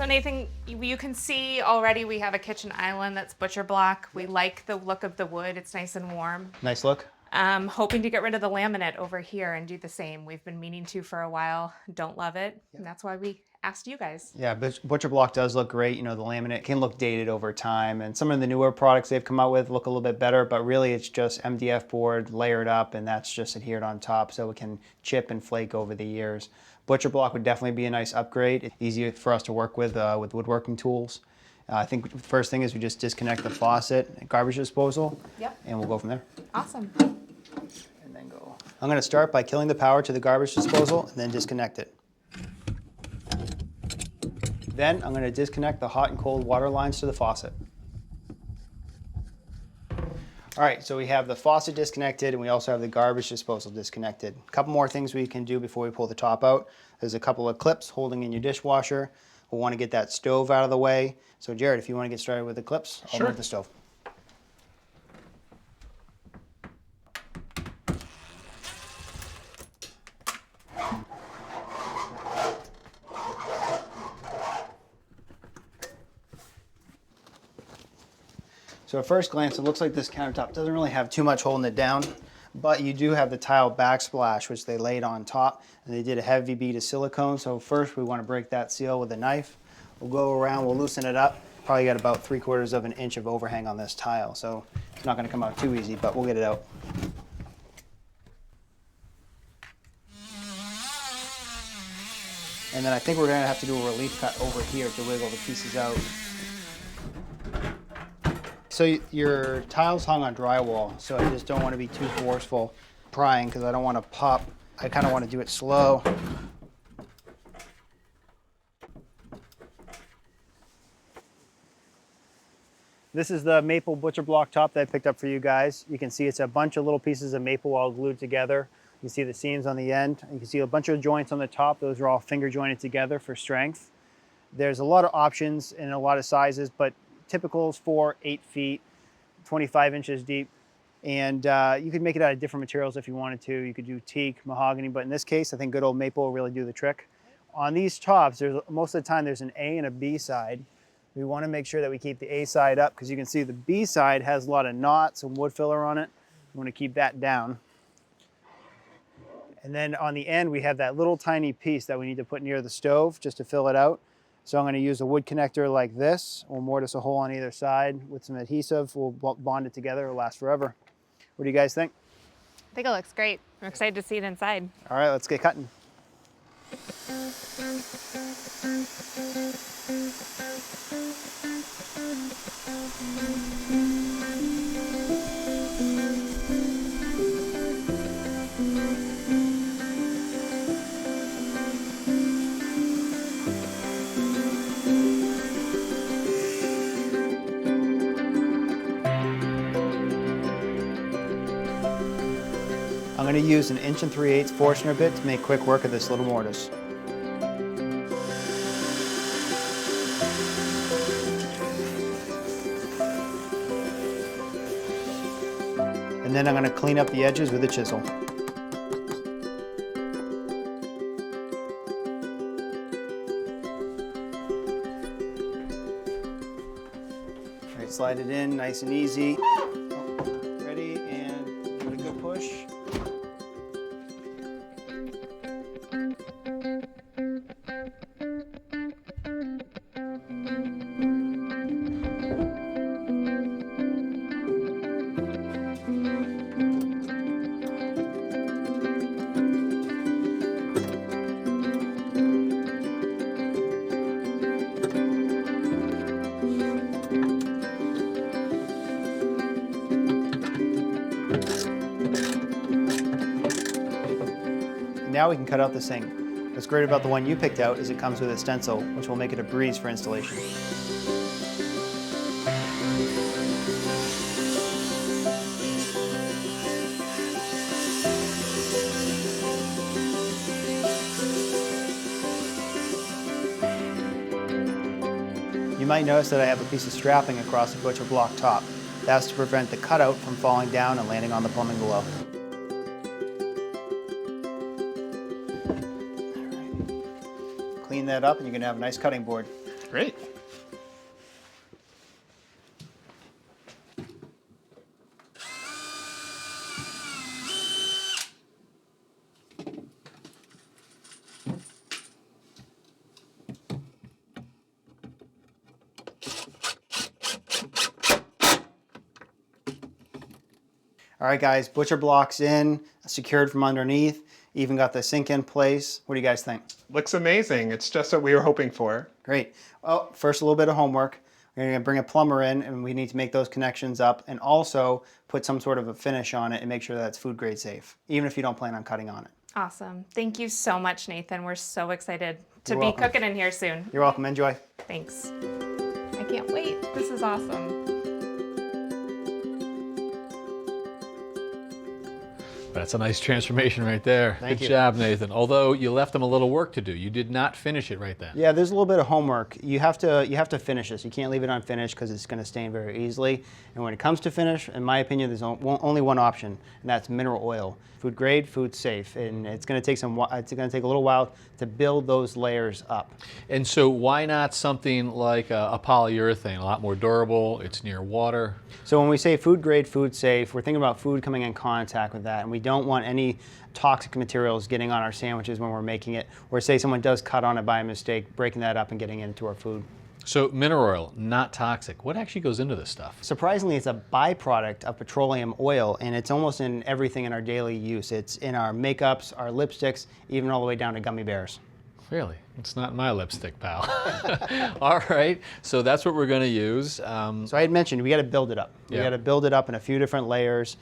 Nathan, you can see already we have a kitchen island that's butcher block. We like the look of the wood. It's nice and warm. Nice look. Hoping to get rid of the laminate over here and do the same. We've been meaning to for a while. Don't love it. And that's why we asked you guys. Yeah, butcher block does look great. You know, the laminate can look dated over time, and some of the newer products they've come out with look a little bit better, but really it's just MDF board layered up, and that's just adhered on top so it can chip and flake over the years. Butcher block would definitely be a nice upgrade. It's easy for us to work with woodworking tools. I think the first thing is we just disconnect the faucet, garbage disposal, and we'll go from there. Awesome. And then go. I'm going to start by killing the power to the garbage disposal and then disconnect it. Then I'm going to disconnect the hot and cold water lines to the faucet. All right, so we have the faucet disconnected and we also have the garbage disposal disconnected. A couple more things we can do before we pull the top out. There's a couple of clips holding in your dishwasher. We'll want to get that stove out of the way. So Jared, if you want to get started with the clips, I'll move the stove. So at first glance, it looks like this countertop doesn't really have too much holding it down, but you do have the tile backsplash, which they laid on top, and they did a heavy bead of silicone. So first we want to break that seal with a knife. We'll go around, we'll loosen it up. Probably got about 3/4 of an inch of overhang on this tile, so it's not going to come out too easy, but we'll get it out. And then I think we're going to have to do a relief cut over here to wiggle the pieces out. So your tile's hung on drywall, so I just don't want to be too forceful prying because I don't want to pop. I kind of want to do it slow. This is the maple butcher block top that I picked up for you guys. You can see it's a bunch of little pieces of maple all glued together. You can see the seams on the end. You can see a bunch of joints on the top. Those are all finger jointed together for strength. There's a lot of options and a lot of sizes, but typical is 4, 8 feet, 25 inches deep. And you could make it out of different materials if you wanted to. You could do teak, mahogany, but in this case, I think good old maple will really do the trick. On these tops, most of the time there's an A and a B side. We want to make sure that we keep the A side up because you can see the B side has a lot of knots and wood filler on it. We want to keep that down. And then on the end, we have that little tiny piece that we need to put near the stove just to fill it out. So I'm going to use a wood connector like this. We'll mortise a hole on either side with some adhesive. We'll bond it together. It'll last forever. What do you guys think? I think it looks great. I'm excited to see it inside. All right, let's get cutting. I'm going to use an 1 3/8" Forstner bit to make quick work of this little mortise. And then I'm going to clean up the edges with a chisel. All right, slide it in nice and easy. Ready, and give it a good push. Now we can cut out the sink. What's great about the one you picked out is it comes with a stencil, which will make it a breeze for installation. You might notice that I have a piece of strapping across the butcher block top. That's to prevent the cutout from falling down and landing on the plumbing below. Clean that up and you're going to have a nice cutting board. Great. All right, guys, butcher blocks in, secured from underneath, even got the sink in place. What do you guys think? Looks amazing. It's just what we were hoping for. Great. Well, first a little bit of homework. We're going to bring a plumber in and we need to make those connections up and also put some sort of a finish on it and make sure that it's food grade safe, even if you don't plan on cutting on it. Awesome. Thank you so much, Nathan. We're so excited to You're be welcome. cooking in here soon. You're welcome. Enjoy. Thanks. I can't wait. This is awesome. That's a nice transformation right there. Thank Good you. job, Nathan. Although you left them a little work to do. You did not finish it right then. Yeah, there's a little bit of homework. You have to finish this. You can't leave it unfinished because it's going to stain very easily. And when it comes to finish, in my opinion, there's only one option, and that's mineral oil. Food grade, food safe, and it's going to take a little while to build those layers up. And so why not something like a polyurethane, a lot more durable, it's near water? So when we say food grade, food safe, we're thinking about food coming in contact with that, and we don't want any toxic materials getting on our sandwiches when we're making it, or say someone does cut on it by mistake, breaking that up and getting it into our food. So mineral oil, not toxic. What actually goes into this stuff? Surprisingly, it's a byproduct of petroleum oil, and it's almost in everything in our daily use. It's in our makeups, our lipsticks, even all the way down to gummy bears. Really? It's not my lipstick, pal. All right, so that's what we're going to use. So I had mentioned we got to build it up. We Yeah. got to build it up in a few different layers.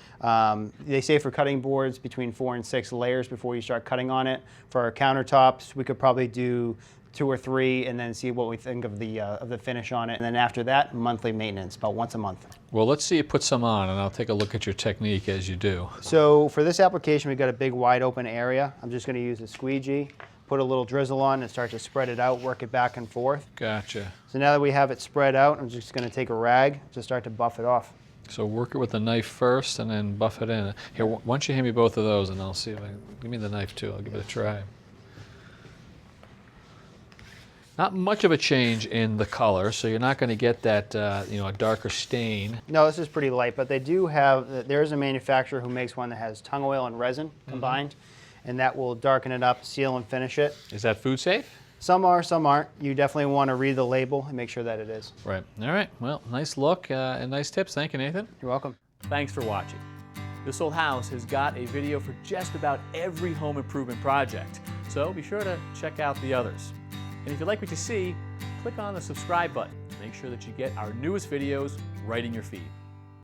They say for cutting boards between 4 and 6 layers before you start cutting on it. For our countertops, we could probably do 2 or 3 and then see what we think of the finish on it. And then after that, monthly maintenance, about once a month. Well, let's see you put some on, and I'll take a look at your technique as you do. So for this application, we've got a big wide open area. I'm just going to use a squeegee, put a little drizzle on and start to spread it out, work it back and forth. Gotcha. So now that we have it spread out, I'm just going to take a rag to start to buff it off. So work it with the knife first and then buff it in. Here, why don't you hand me both of those and I'll see if I can, give me the knife too, I'll give it a try. Not much of a change in the color, so you're not going to get that, a darker stain. No, this is pretty light, but they do have, there is a manufacturer who makes one that has tung oil and resin combined, and that will darken it up, seal and finish it. Is that food safe? Some are, some aren't. You definitely want to read the label and make sure that it is. Right. All right. Well, nice look and nice tips. Thank you, Nathan. You're welcome. Thanks for watching. This Old House has got a video for just about every home improvement project, so be sure to check out the others. And if you like what you see, click on the subscribe button to make sure that you get our newest videos right in your feed.